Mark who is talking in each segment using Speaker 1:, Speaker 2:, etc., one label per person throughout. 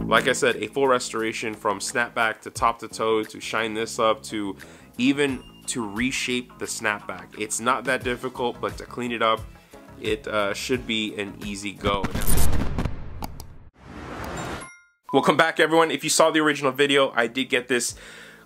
Speaker 1: Like I said, a full restoration from snapback to top to toe, to shine this up, to even to reshape the snapback. It's not that difficult, but to clean it up, it should be an easy go. Welcome back, everyone. If you saw the original video, I did get this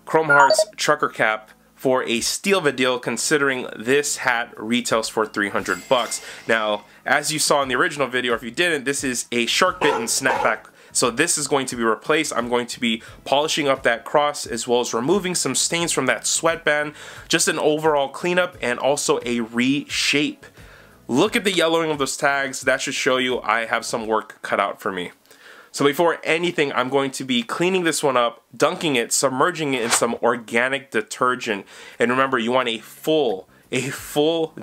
Speaker 1: Chrome Hearts trucker cap for a steal of a deal, considering this hat retails for 300 bucks. Now, as you saw in the original video, or if you didn't, this is a shark bitten snapback. So this is going to be replaced. I'm going to be polishing up that cross as well as removing some stains from that sweatband. Just an overall cleanup and also a reshape. Look at the yellowing of those tags. That should show you I have some work cut out for me. So before anything, I'm going to be cleaning this one up, dunking it, submerging it in some organic detergent. And remember, you want a full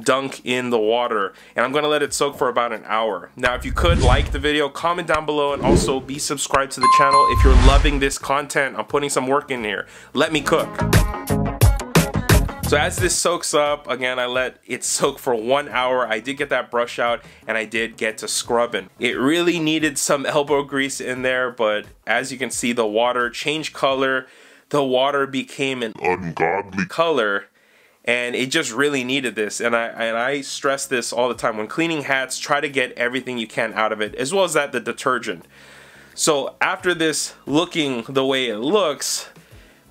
Speaker 1: dunk in the water, and I'm going to let it soak for about an hour. Now, if you could like the video, comment down below, and also be subscribed to the channel if you're loving this content. I'm putting some work in here. Let me cook. So as this soaks up, again, I let it soak for 1 hour. I did get that brush out and I did get to scrubbing. It really needed some elbow grease in there, but as you can see, the water changed color. The water became an ungodly color, and it just really needed this. And I stress this all the time. When cleaning hats, try to get everything you can out of it, as well as the detergent. So after this looking the way it looks,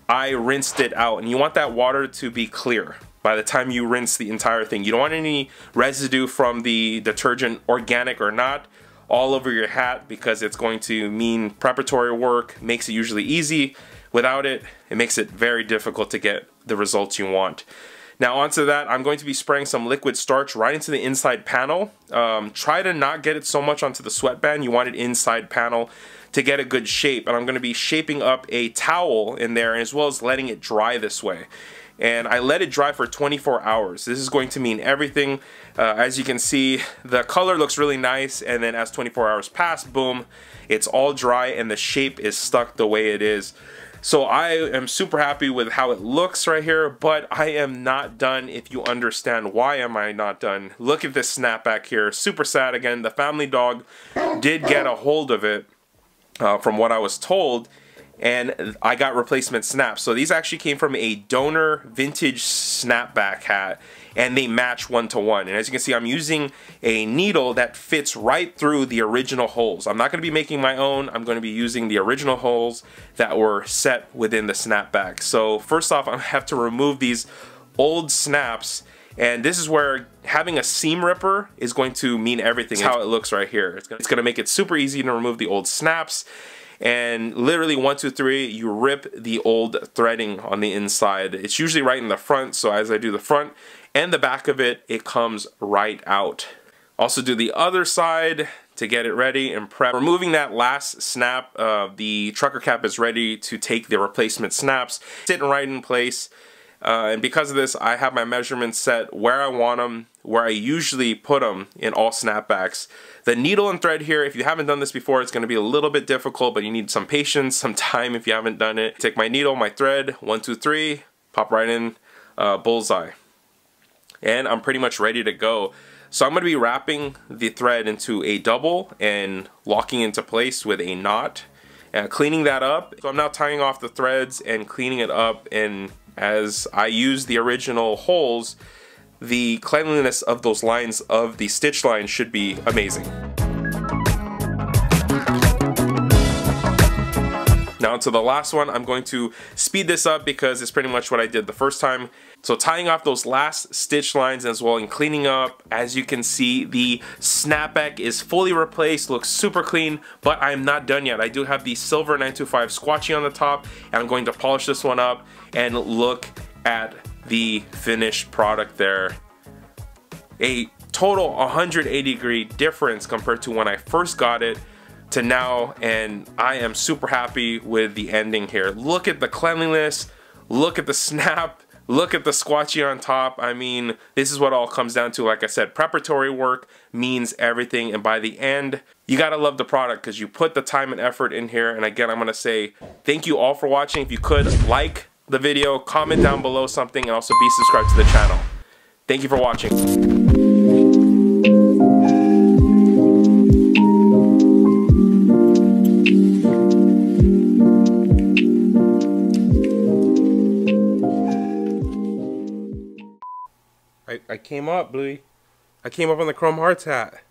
Speaker 1: I rinsed it out, and you want that water to be clear by the time you rinse the entire thing. You don't want any residue from the detergent, organic or not, all over your hat, because it's going to mean preparatory work. Makes it usually easy. Without it, it makes it very difficult to get the results you want. Now onto that, I'm going to be spraying some liquid starch right into the inside panel. Try to not get it so much onto the sweatband. You want it inside panel to get a good shape. And I'm going to be shaping up a towel in there, as well as letting it dry this way. And I let it dry for 24 hours. This is going to mean everything. As you can see, the color looks really nice, and then as 24 hours pass, boom, it's all dry and the shape is stuck the way it is. So I am super happy with how it looks right here, but I am not done. If you understand why am I not done, look at this snapback here. Super sad. Again, the family dog did get a hold of it, from what I was told, and I got replacement snaps. So these actually came from a donor vintage snapback hat, and they match 1-to-1. And as you can see, I'm using a needle that fits right through the original holes. I'm not going to be making my own. I'm going to be using the original holes that were set within the snapback. So first off, I have to remove these old snaps, and this is where having a seam ripper is going to mean everything. It's how it looks right here. It's going to make it super easy to remove the old snaps. And literally 1, 2, 3, you rip the old threading on the inside. It's usually right in the front, so as I do the front and the back of it, it comes right out. Also do the other side to get it ready and prep. Removing that last snap, the trucker cap is ready to take the replacement snaps, sitting right in place. And because of this, I have my measurements set where I want them, where I usually put them in all snapbacks. The needle and thread here, if you haven't done this before, it's going to be a little bit difficult, but you need some patience, some time if you haven't done it. Take my needle, my thread, 1, 2, 3, pop right in, bullseye. And I'm pretty much ready to go. So I'm going to be wrapping the thread into a double and locking into place with a knot and cleaning that up. So I'm now tying off the threads and cleaning it up, and as I use the original holes, the cleanliness of those lines of the stitch line should be amazing. Now to the last one, I'm going to speed this up because it's pretty much what I did the first time. So tying off those last stitch lines as well and cleaning up, as you can see, the snapback is fully replaced, looks super clean, but I'm not done yet. I do have the silver 925 squatchy on the top, and I'm going to polish this one up, and look at the finished product there. A total 180-degree difference compared to when I first got it to now, and I am super happy with the ending here. Look at the cleanliness, look at the snap, look at the squatchy on top. I mean, this is what all comes down to. Like I said, preparatory work means everything, and by the end, you gotta love the product because you put the time and effort in here. And again, I'm gonna say thank you all for watching. If you could like the video, comment down below something, and also be subscribed to the channel. Thank you for watching. I came up, Bluey. I came up on the Chrome Hearts hat.